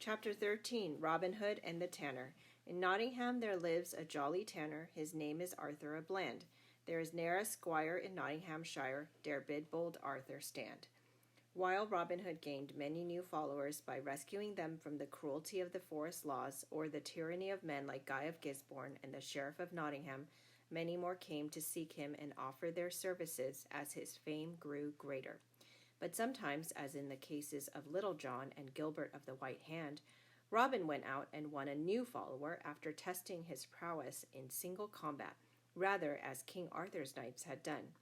Chapter 13, Robin Hood and the Tanner. In Nottingham there lives a jolly tanner, his name is Arthur a Bland. There is ne'er a squire in Nottinghamshire, dare bid bold Arthur stand. While Robin Hood gained many new followers by rescuing them from the cruelty of the forest laws or the tyranny of men like Guy of Gisborne and the Sheriff of Nottingham, many more came to seek him and offer their services as his fame grew greater. But sometimes, as in the cases of Little John and Gilbert of the White Hand, Robin went out and won a new follower after testing his prowess in single combat, rather as King Arthur's knights had done.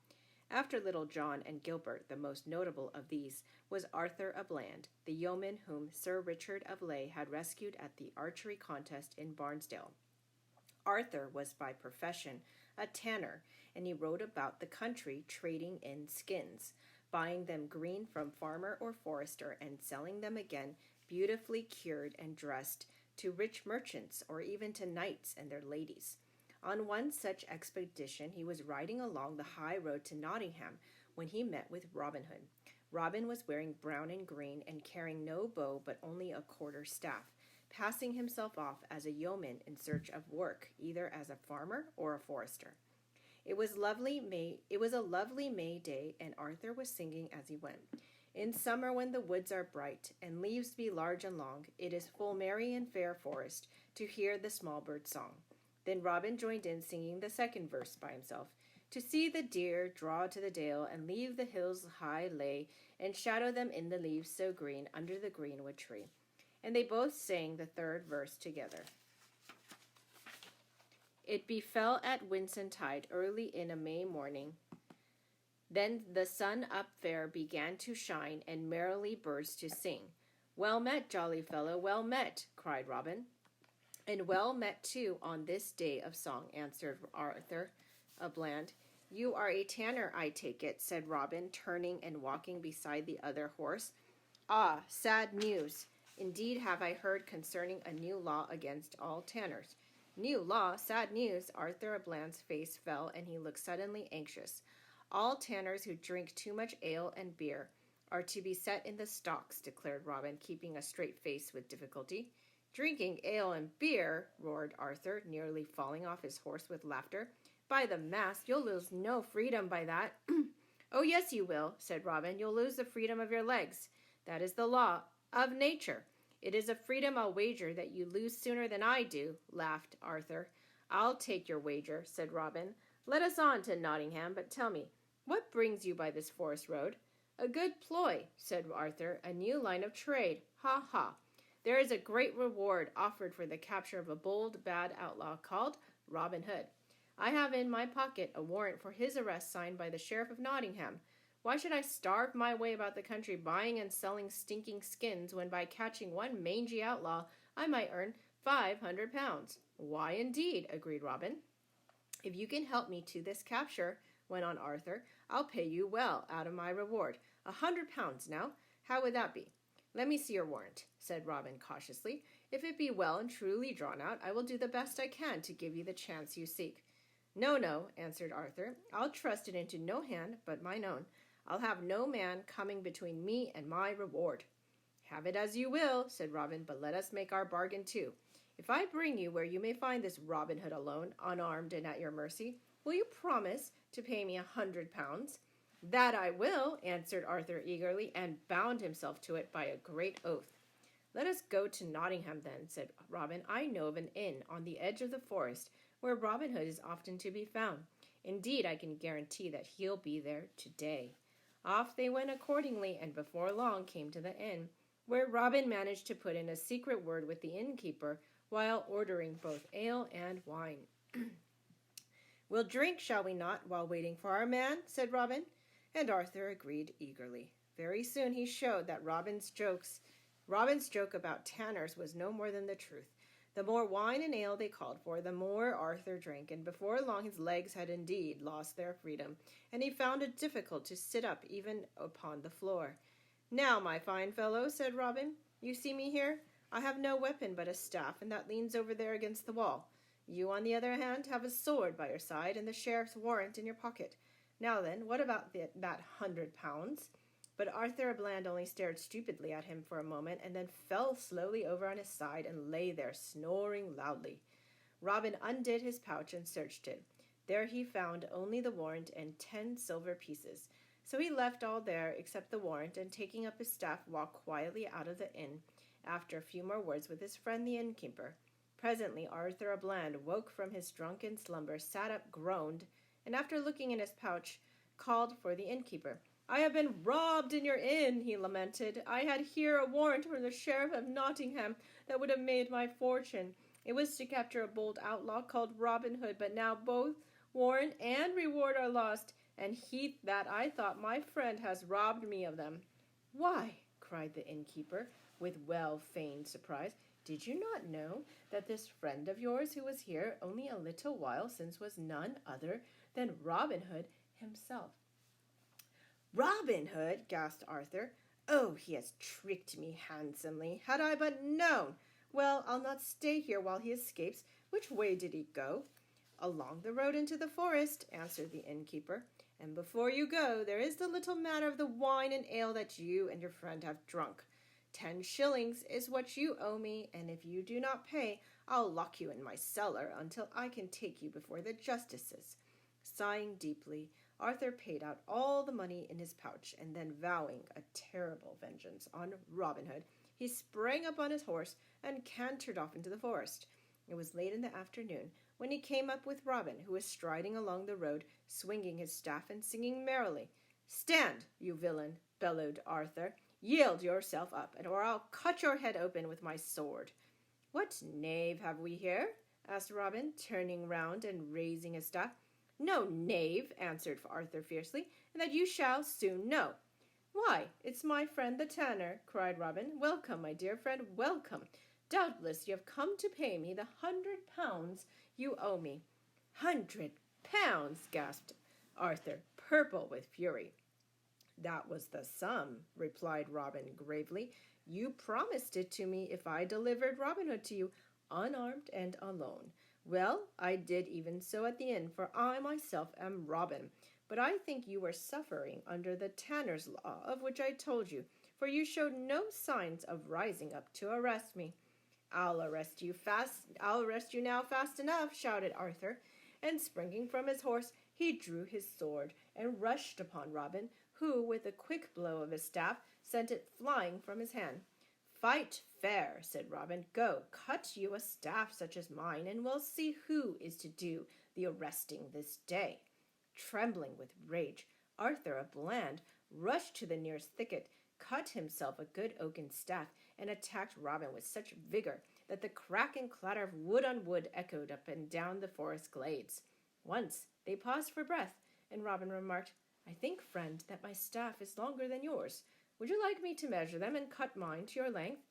After Little John and Gilbert, the most notable of these was Arthur a Bland, the yeoman whom Sir Richard of Lea had rescued at the archery contest in Barnesdale. Arthur was by profession a tanner, and he rode about the country trading in skins, buying them green from farmer or forester and selling them again beautifully cured and dressed to rich merchants or even to knights and their ladies. On one such expedition he was riding along the high road to Nottingham when he met with Robin Hood. Robin was wearing brown and green and carrying no bow but only a quarter staff, passing himself off as a yeoman in search of work, either as a farmer or a forester. It was a lovely May day, and Arthur was singing as he went. In summer, when the woods are bright, and leaves be large and long, it is full merry and fair forest to hear the small bird's song. Then Robin joined in singing the second verse by himself. To see the deer draw to the dale, and leave the hills high lay, and shadow them in the leaves so green under the greenwood tree. And they both sang the third verse together. It befell at Whitsuntide early in a May morning. Then the sun up fair began to shine, and merrily birds to sing. Well met, jolly fellow, well met, cried Robin. And well met too on this day of song, answered Arthur a Bland. You are a tanner, I take it, said Robin, turning and walking beside the other horse. Ah, sad news! Indeed have I heard concerning a new law against all tanners. New law, sad news. Arthur a Bland's face fell, and he looked suddenly anxious. All tanners who drink too much ale and beer are to be set in the stocks, declared Robin, keeping a straight face with difficulty. Drinking ale and beer, roared Arthur, nearly falling off his horse with laughter. By the mass, you'll lose no freedom by that. Oh, yes, you will, said Robin. You'll lose the freedom of your legs. That is the law of nature. It is a freedom I'll wager that you lose sooner than I do, laughed Arthur. I'll take your wager, said Robin. Let us on to Nottingham, but tell me, what brings you by this forest road? A good ploy, said Arthur, a new line of trade. Ha, ha. There is a great reward offered for the capture of a bold, bad outlaw called Robin Hood. I have in my pocket a warrant for his arrest signed by the Sheriff of Nottingham. Why should I starve my way about the country buying and selling stinking skins when by catching one mangy outlaw I might earn 500 pounds? Why, indeed, agreed Robin. If you can help me to this capture, went on Arthur, I'll pay you well out of my reward. 100 pounds now. How would that be? Let me see your warrant, said Robin cautiously. If it be well and truly drawn out, I will do the best I can to give you the chance you seek. No, no, answered Arthur. I'll trust it into no hand but mine own. I'll have no man coming between me and my reward. Have it as you will, said Robin, but let us make our bargain too. If I bring you where you may find this Robin Hood alone, unarmed and at your mercy, will you promise to pay me 100 pounds? That I will, answered Arthur eagerly, and bound himself to it by a great oath. Let us go to Nottingham then, said Robin. I know of an inn on the edge of the forest where Robin Hood is often to be found. Indeed, I can guarantee that he'll be there today. Off they went accordingly, and before long came to the inn, where Robin managed to put in a secret word with the innkeeper while ordering both ale and wine. We'll drink, shall we not, while waiting for our man? Said Robin, and Arthur agreed eagerly. Very soon he showed that Robin's joke about tanners was no more than the truth. The more wine and ale they called for, the more Arthur drank, and before long his legs had indeed lost their freedom, and he found it difficult to sit up even upon the floor. Now, my fine fellow, said Robin, you see me here? I have no weapon but a staff, and that leans over there against the wall. You, on the other hand, have a sword by your side and the sheriff's warrant in your pocket. Now then, what about that 100 pounds? But Arthur à Bland only stared stupidly at him for a moment and then fell slowly over on his side and lay there snoring loudly. Robin undid his pouch and searched it. There he found only the warrant and 10 silver pieces. So he left all there except the warrant, and taking up his staff walked quietly out of the inn, after a few more words with his friend the innkeeper. Presently Arthur à Bland woke from his drunken slumber, sat up, groaned, and after looking in his pouch, called for the innkeeper. "I have been robbed in your inn," he lamented. "I had here a warrant from the Sheriff of Nottingham that would have made my fortune. It was to capture a bold outlaw called Robin Hood, but now both warrant and reward are lost, and he that I thought my friend has robbed me of them." "Why," cried the innkeeper, with well-feigned surprise, "did you not know that this friend of yours who was here only a little while since was none other than Robin Hood himself?" "Robin Hood!" gasped Arthur. "Oh, he has tricked me handsomely. Had I but known! Well, I'll not stay here while he escapes. Which way did he go?" "Along the road into the forest," answered the innkeeper. "And before you go, there is the little matter of the wine and ale that you and your friend have drunk. 10 shillings is what you owe me, and if you do not pay, I'll lock you in my cellar until I can take you before the justices." Sighing deeply, Arthur paid out all the money in his pouch, and then, vowing a terrible vengeance on Robin Hood, he sprang up on his horse and cantered off into the forest. It was late in the afternoon when he came up with Robin, who was striding along the road, swinging his staff and singing merrily. "Stand, you villain!" bellowed Arthur. "Yield yourself up, or I'll cut your head open with my sword." "What knave have we here?" asked Robin, turning round and raising his staff. "No knave," answered Arthur fiercely, "and that you shall soon know." "Why, it's my friend the tanner," cried Robin. "Welcome, my dear friend, welcome. Doubtless you have come to pay me the £100 you owe me." £100! gasped Arthur, purple with fury. "That was the sum," replied Robin gravely. "You promised it to me if I delivered Robin Hood to you, unarmed and alone. Well, I did even so at the inn, for I myself am Robin. But I think you were suffering under the tanner's law, of which I told you, for you showed no signs of rising up to arrest me." I'll arrest you now fast enough," shouted Arthur, and springing from his horse, he drew his sword and rushed upon Robin, who, with a quick blow of his staff, sent it flying from his hand. "Fight fair," said Robin. "Go, cut you a staff such as mine, and we'll see who is to do the arresting this day." Trembling with rage, Arthur à Bland rushed to the nearest thicket, cut himself a good oaken staff, and attacked Robin with such vigor that the crack and clatter of wood on wood echoed up and down the forest glades. Once they paused for breath, and Robin remarked, "I think, friend, that my staff is longer than yours. Would you like me to measure them and cut mine to your length?"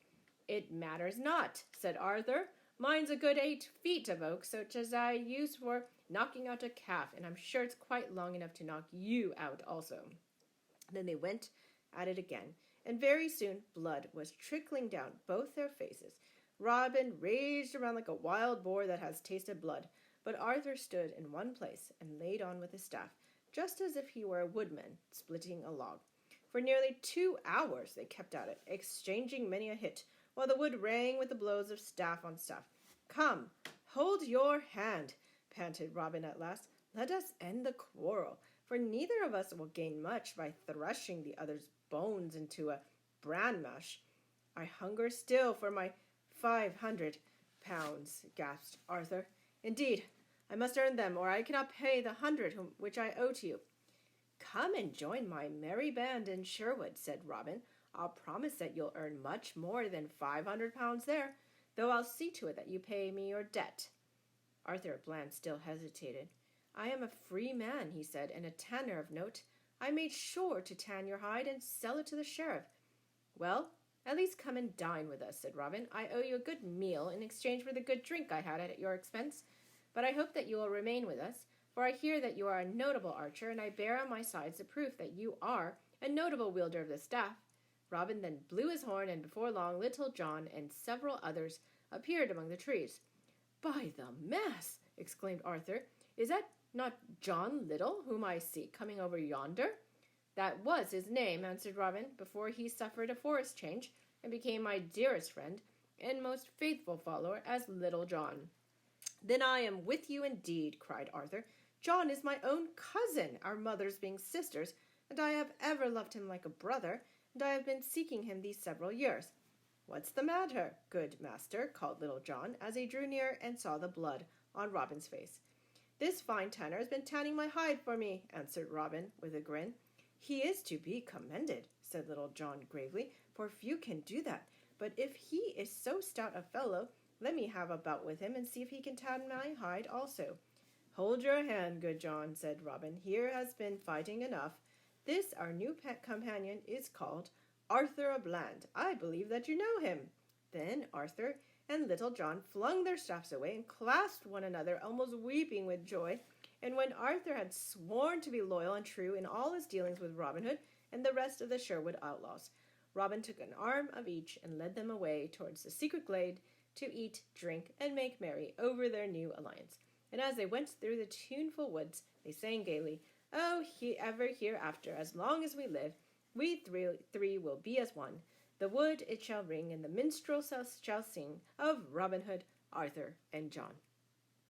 "It matters not," said Arthur. "Mine's a good 8 feet of oak, such as I use for knocking out a calf, and I'm sure it's quite long enough to knock you out also." Then they went at it again, and very soon blood was trickling down both their faces. Robin raged around like a wild boar that has tasted blood, but Arthur stood in one place and laid on with his staff, just as if he were a woodman splitting a log. For nearly 2 hours they kept at it, exchanging many a hit, while the wood rang with the blows of staff on staff. "Come, hold your hand," panted Robin at last. "Let us end the quarrel, for neither of us will gain much by threshing the other's bones into a bran mash." "I hunger still for my £500, gasped Arthur. "Indeed, I must earn them, or I cannot pay the 100 which I owe to you." "Come and join my merry band in Sherwood," said Robin. "I'll promise that you'll earn much more than £500 there, though I'll see to it that you pay me your debt." Arthur à Bland still hesitated. "I am a free man," he said, "and a tanner of note. I made sure to tan your hide and sell it to the sheriff." "Well, at least come and dine with us," said Robin. "I owe you a good meal in exchange for the good drink I had at your expense. But I hope that you will remain with us, for I hear that you are a notable archer, and I bear on my sides the proof that you are a notable wielder of the staff." Robin then blew his horn, and before long Little John and several others appeared among the trees. "By the mass!" exclaimed Arthur. "Is that not John Little, whom I see coming over yonder?" That was his name, answered Robin, before he suffered a forest change, and became my dearest friend and most faithful follower as Little John. Then I am with you indeed, cried Arthur. John is my own cousin, our mothers being sisters, and I have ever loved him like a brother, and I have been seeking him these several years. What's the matter, good master? Called Little John, as he drew near and saw the blood on Robin's face. This fine tanner has been tanning my hide for me, answered Robin with a grin. He is to be commended, said Little John gravely, for few can do that. But if he is so stout a fellow, let me have a bout with him and see if he can tan my hide also. Hold your hand, good John, said Robin. Here has been fighting enough. This, our new pet companion, is called Arthur a Bland. I believe that you know him. Then Arthur and Little John flung their staffs away and clasped one another, almost weeping with joy. And when Arthur had sworn to be loyal and true in all his dealings with Robin Hood and the rest of the Sherwood outlaws, Robin took an arm of each and led them away towards the secret glade to eat, drink, and make merry over their new alliance. And as they went through the tuneful woods, they sang gaily, Oh, ever hereafter, as long as we live, we three will be as one. The wood it shall ring, and the minstrel shall sing of Robin Hood, Arthur, and John.